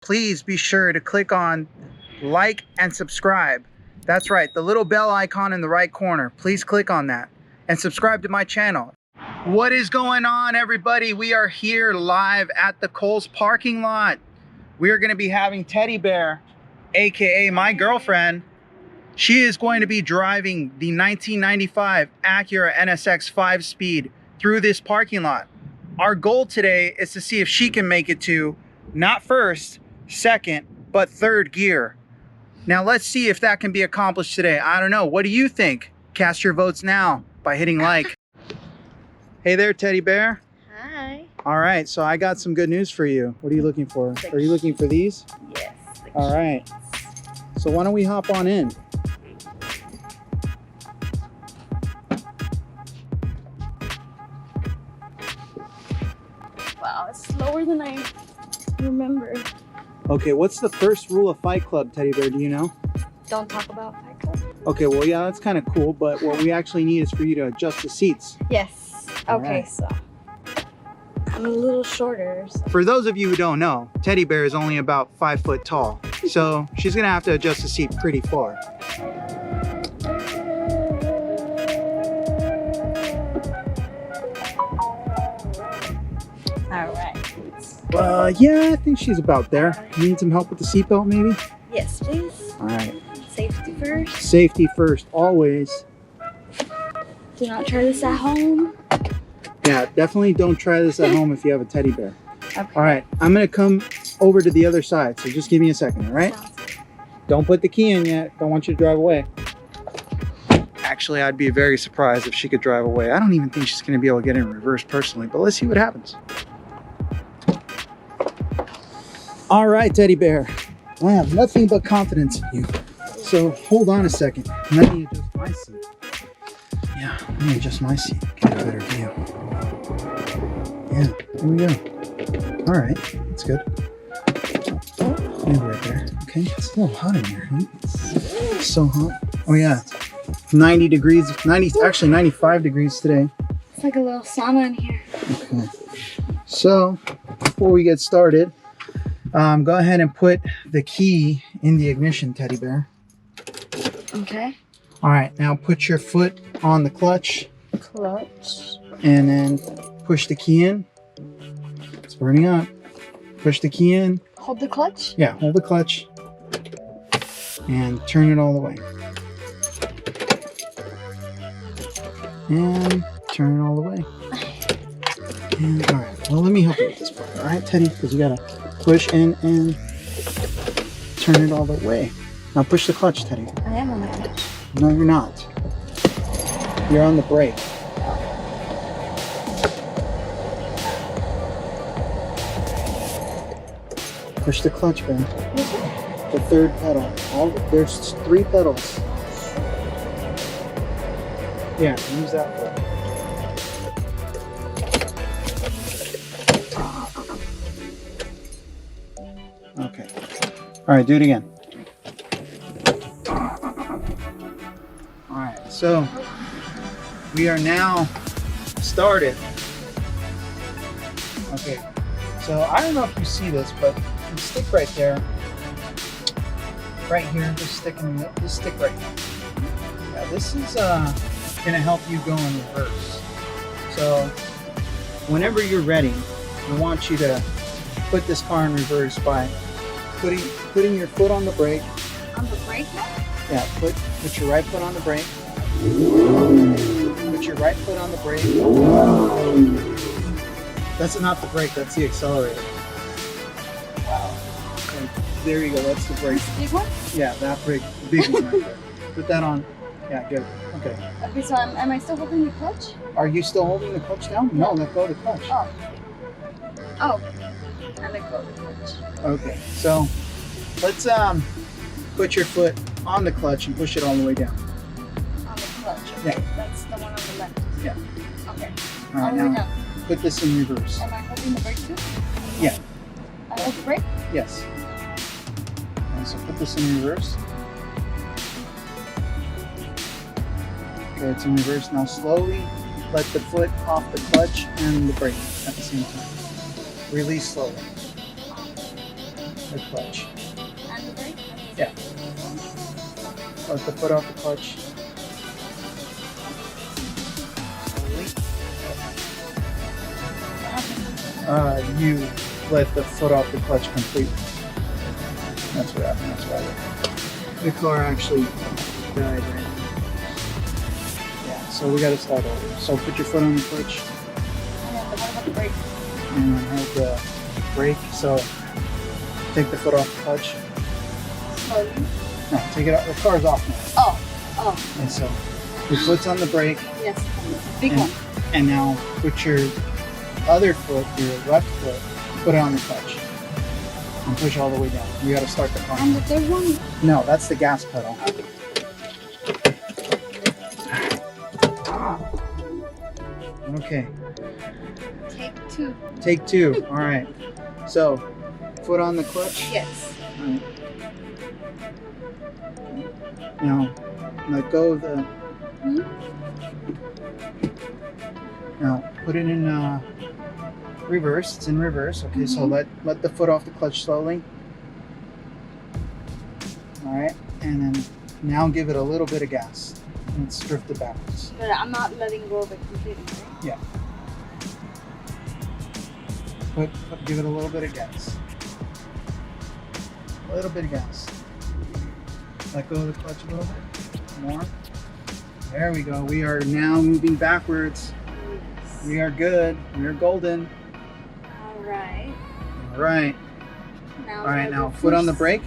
please be sure to click on like and subscribe. That's right, the little bell icon in the right corner. Please click on that and subscribe to my channel. What is going on, everybody? We are here live at the Kohl's parking lot. We are going to be having Teddy Bear, aka my girlfriend. She is going to be driving the 1995 Acura NSX 5-speed through this parking lot. Our goal today is to see if she can make it to not first, second, but third gear. Now let's see if that can be accomplished today. I don't know. What do you think? Cast your votes now by hitting like. Hey there, Teddy Bear. Hi. All right, so I got some good news for you. What are you looking for? Are you looking for these? Yes. All right. So why don't we hop on in? Wow, it's slower than I remember. Okay, what's the first rule of Fight Club, Teddy Bear? Do you know? Don't talk about Fight Club. Okay, well, yeah, that's kind of cool, but what we actually need is for you to adjust the seats. Yes. Okay, right. so I'm a little shorter. So. For those of you who don't know, Teddy Bear is only about 5 foot tall, so she's gonna have to adjust the seat pretty far. All right. Yeah, I think she's about there. You need some help with the seatbelt, maybe? Yes, please. All right. Safety first. Safety first, always. Do not try this at home. Yeah, definitely don't try this at home if you have a teddy bear. Okay. All right, I'm gonna come over to the other side, so just give me a second, all right? Don't put the key in yet. Don't want you to drive away. Actually, I'd be very surprised if she could drive away. I don't even think she's gonna be able to get in reverse personally, but let's see what happens. All right, Teddy Bear. I have nothing but confidence in you. So hold on a second. Let me adjust my seat. Yeah, let me adjust my seat. Get a better view. Yeah, here we go. All right, that's good. Maybe right there. Okay, it's a little hot in here. Huh? It's so hot. Oh yeah, 90 degrees. Actually 95 degrees today. It's like a little sauna in here. Okay. So before we get started, go ahead and put the key in the ignition, Teddy Bear. Okay. All right, now put your foot on the clutch. Clutch. And then push the key in. It's burning up. Push the key in. Hold the clutch? Yeah, hold the clutch. And turn it all the way. And turn it all the way. And all right, well, let me help you with this part. All right, Teddy, because you gotta push in and turn it all the way. Now push the clutch, Teddy. I am on the clutch. No, you're not. You're on the brake. Push the clutch, Ben. The third pedal. There's 3 pedals. Yeah, use that foot. Okay. All right, do it again. All right, so we are now started. Okay, so I don't know if you see this, but you stick right there, right here. Just stick right here. Yeah, this is gonna help you go in reverse. So whenever you're ready, we want you to put this car in reverse by putting your foot on the brake. On the brake now? Yeah, put your right foot on the brake. Put your right foot on the brake. That's not the brake, that's the accelerator. Wow. Okay, there you go, that's the brake. This big one? Yeah, that brake, big one right there. Put that on. Yeah, good. Okay. Okay, so am I still holding the clutch? Are you still holding the clutch down? No, let go of the clutch. Oh. Oh. I let go of the clutch. Okay, so let's put your foot on the clutch and push it all the way down. On the clutch. Okay. Yeah. That's the one on the left. Yeah. Okay. All right, All the way now down. put this in reverse. Am I holding the brake too? Yeah. I hold the brake? Yes. Okay, so put this in reverse. Okay, it's in reverse. Now slowly let the foot off the clutch and the brake at the same time. Release slowly. the clutch. And the brake? Yeah. Let the foot off the clutch. You let the foot off the clutch completely. That's what happened. That's why the car actually died, right? Yeah, so we got to start over. So put your foot on the clutch. And then what about the brake? And then hold the brake. So take the foot off the clutch. Slowly? No, take it out. The car's off now. Oh. And so your foot's on the brake. Yes. Big and, one. And now put your other foot, your left foot, put it on the clutch. And push all the way down. You got to start the car. And the third one? No, that's the gas pedal. Okay. Take two. Take two. All right. So, foot on the clutch. Yes. All right. Now, let go of the. Now, put it in reverse. It's in reverse. Okay, so let the foot off the clutch slowly. All right, and then now give it a little bit of gas. Let's drift it backwards. But I'm not letting go of it completely, right? Yeah. Give it a little bit of gas. A little bit of gas. Let go of the clutch a little bit. More. There we go. We are now moving backwards. Yes. We are good. We are golden. All right. All right. Now All right. Now foot on the brake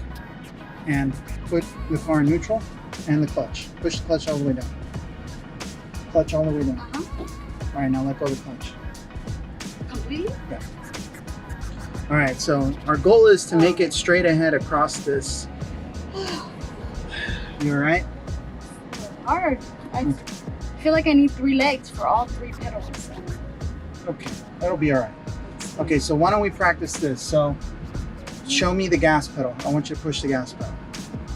and put the car in neutral and the clutch. Push the clutch all the way down. Clutch all the way down. All right. Now let go of the clutch. Completely? Yeah. All right. So our goal is to make it straight ahead across this. You all right? Hard. I feel like I need 3 legs for all 3 pedals. Okay. That'll be all right. Okay. So why don't we practice this? So show me the gas pedal. I want you to push the gas pedal.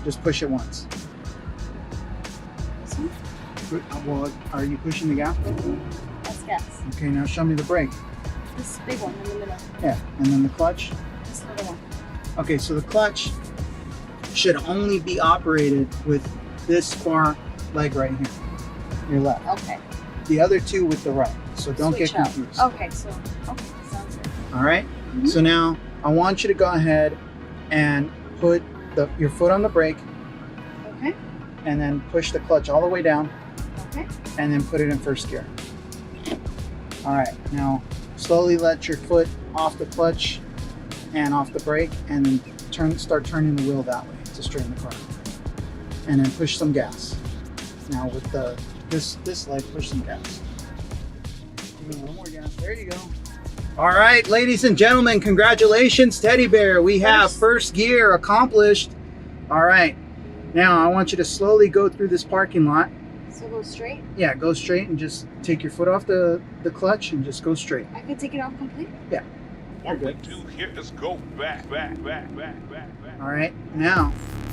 Just push it once. Well, are you pushing the gas pedal? That's gas. Okay, now show me the brake. This big one in the middle. Yeah, and then the clutch. This little one. Okay, so the clutch should only be operated with this far leg right here, your left. Okay. The other two with the right, so don't Switch get out. confused. Okay, so, okay, sounds good. All right, so now I want you to go ahead and put your foot on the brake. Okay. And then push the clutch all the way down. Okay. And then put it in first gear. All right, now slowly let your foot off the clutch and off the brake, and then start turning the wheel that way to straighten the car. And then push some gas. Now with this leg, push some gas. Give me a little more gas. There you go. All right, ladies and gentlemen, congratulations, Teddy Bear. We have first gear accomplished. All right, now I want you to slowly go through this parking lot. So go straight? Yeah, go straight and just take your foot off the clutch and just go straight. I could take it off completely? Yeah. Yeah. You're good. Do here is go back. All right, now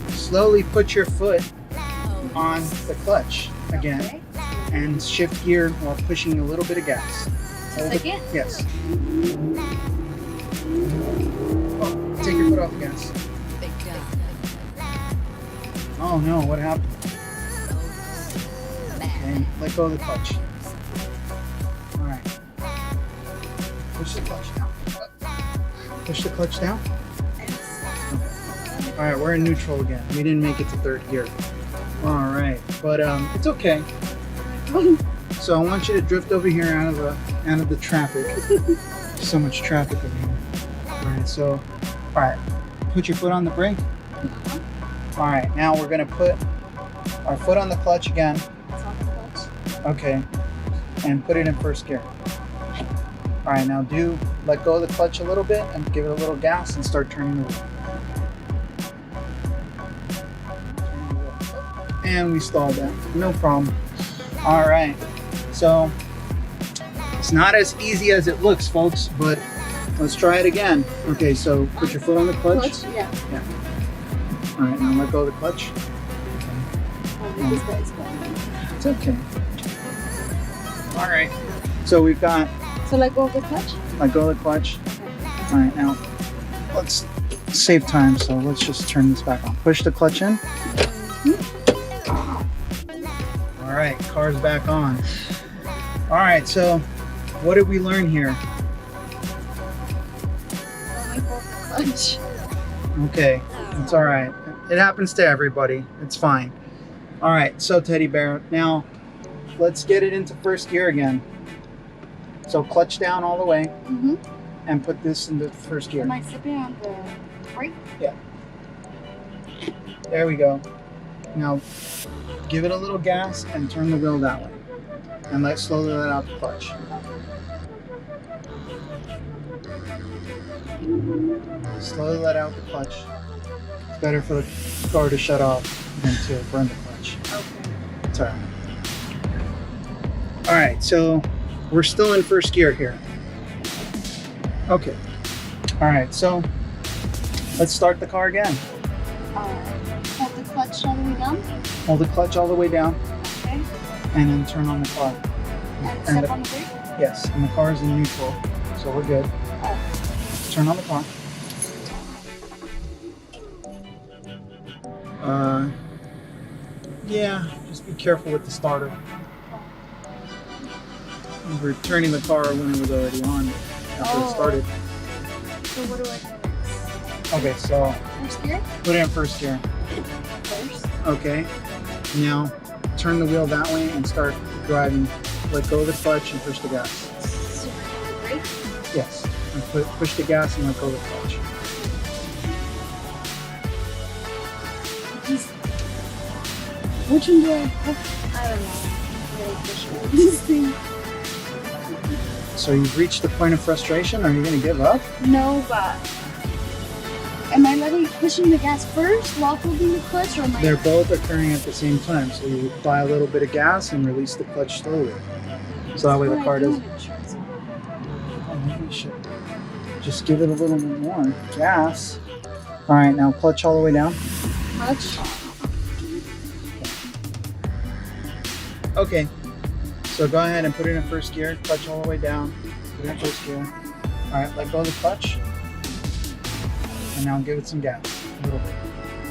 slowly put your foot on the clutch again. Okay. And shift gear while pushing a little bit of gas. Just like it? Yes. Oh, take your foot off the gas. Oh no, what happened? Okay, let go of the clutch. All right. Push the clutch down. Push the clutch down. All right, we're in neutral again. We didn't make it to third gear. All right, but it's okay. So I want you to drift over here out of the traffic. So much traffic over here. All right, so all right, put your foot on the brake. All right, now we're gonna put our foot on the clutch again. It's on the clutch. Okay, and put it in first gear. All right, now let go of the clutch a little bit and give it a little gas and start turning the wheel. And we stalled that, no problem. All right, so it's not as easy as it looks, folks, but let's try it again. Okay, so put your foot on the clutch. Yeah. All right, now let go of the clutch. This guy's going. It's okay. All right, so we've got So let go of the clutch? let go of the clutch. All right, now let's save time, so let's just turn this back on. Push the clutch in. All right, car's back on. All right, so what did we learn here? Only hold the clutch. Okay, it's all right. It happens to everybody. It's fine. All right, so Teddy Bear, now let's get it into first gear again. So clutch down all the way and put this into first gear. Am I slipping on the brake? Yeah. There we go. Now give it a little gas and turn the wheel that way. And slowly let out the clutch. Slowly let out the clutch. It's better for the car to shut off than to burn the clutch. Okay. It's all right. All right, so we're still in first gear here. Okay. All right, so let's start the car again. Hold the clutch all the way down. Hold the clutch all the way down. Okay. And then turn on the car. And step on the brake? Yes, and the car is in neutral, so we're good. Turn on the car. Yeah, just be careful with the starter. We're turning the car when it was already on after it started. So what do I do next? Okay, so First gear? put it in first gear. First. Okay, now turn the wheel that way and start driving. Let go of the clutch and push the gas. So I hold the brake? Yes, and push the gas and let go of the clutch. Which one do I have? I don't know. I'm really pushing this thing. So you've reached the point of frustration? Are you going to give up? No, but am I pushing the gas first while holding the clutch, or am I? They're both occurring at the same time. So you apply a little bit of gas and release the clutch slowly. So that way the car doesn't. Oh, maybe you should just give it a little bit more gas. All right, now clutch all the way down. Clutch. Okay, so go ahead and put it in first gear. Clutch all the way down. Put it in first gear. All right, let go of the clutch. And now give it some gas, a little bit,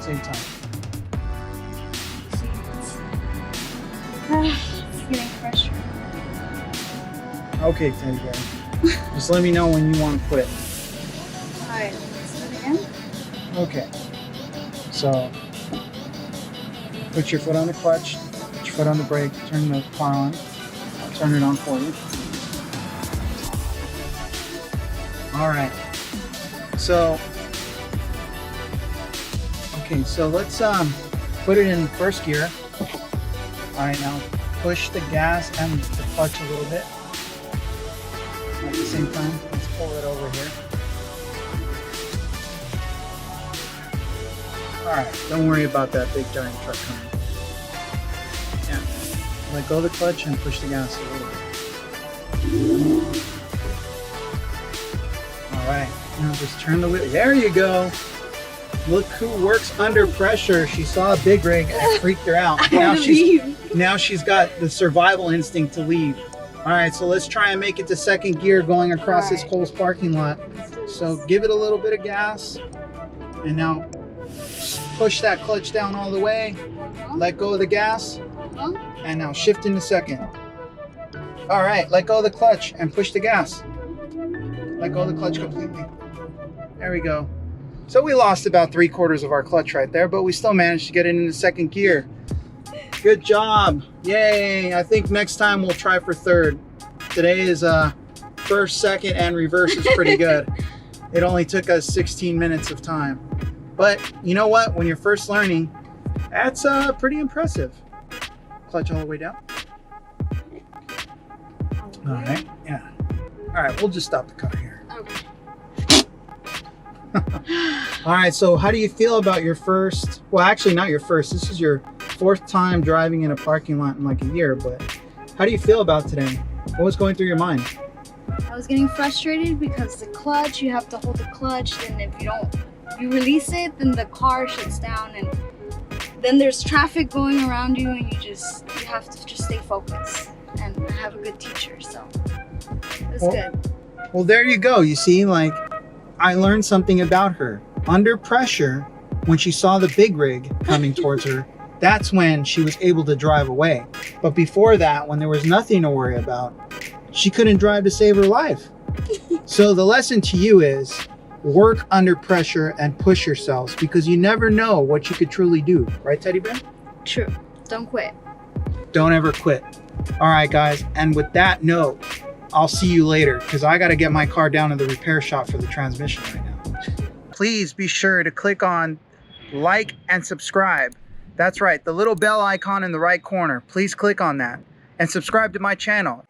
same time. It's getting frustrating. Okay, Teddy Bear. Just let me know when you want to quit. Alright, let's do it again. Okay. So, put your foot on the clutch, put your foot on the brake, turn the car on. I'll turn it on for you. All right. So, okay, so let's put it in first gear. All right, now push the gas and the clutch a little bit. At the same time, let's pull it over here. All right, don't worry about that big giant truck coming. Yeah, let go of the clutch and push the gas a little bit. All right, now just turn the wheel. There you go. Look who works under pressure. She saw a big rig and it freaked her out. Now she's got the survival instinct to leave. All right, so let's try and make it to second gear going across this Kohl's parking lot. So give it a little bit of gas and now push that clutch down all the way. Let go of the gas and now shift into second. All right, let go of the clutch and push the gas. Let go of the clutch completely. There we go. So we lost about 3/4 of our clutch right there, but we still managed to get it into second gear. Good job. Yay. I think next time we'll try for third. Today is first, second, and reverse is pretty good. It only took us 16 minutes of time. But you know what? When you're first learning, that's pretty impressive. Clutch all the way down. All right. Yeah. All right. We'll just stop the car here. Okay. All right, so how do you feel about your first, well, actually not your first, this is your 4th time driving in a parking lot in like a year, but how do you feel about today? What was going through your mind? I was getting frustrated because the clutch, you have to hold the clutch, and if you release it, then the car shuts down, and then there's traffic going around you, and you have to just stay focused. And I have a good teacher, so it's good. Well, there you go. You see, like, I learned something about her. under pressure, when she saw the big rig coming towards her, that's when she was able to drive away. But before that, when there was nothing to worry about, she couldn't drive to save her life. So the lesson to you is work under pressure and push yourselves, because you never know what you could truly do. Right, Teddy Bear? True. Don't quit. Don't ever quit. All right, guys. And with that note, I'll see you later, because I got to get my car down to the repair shop for the transmission right now. Please be sure to click on like and subscribe. That's right, the little bell icon in the right corner. Please click on that and subscribe to my channel.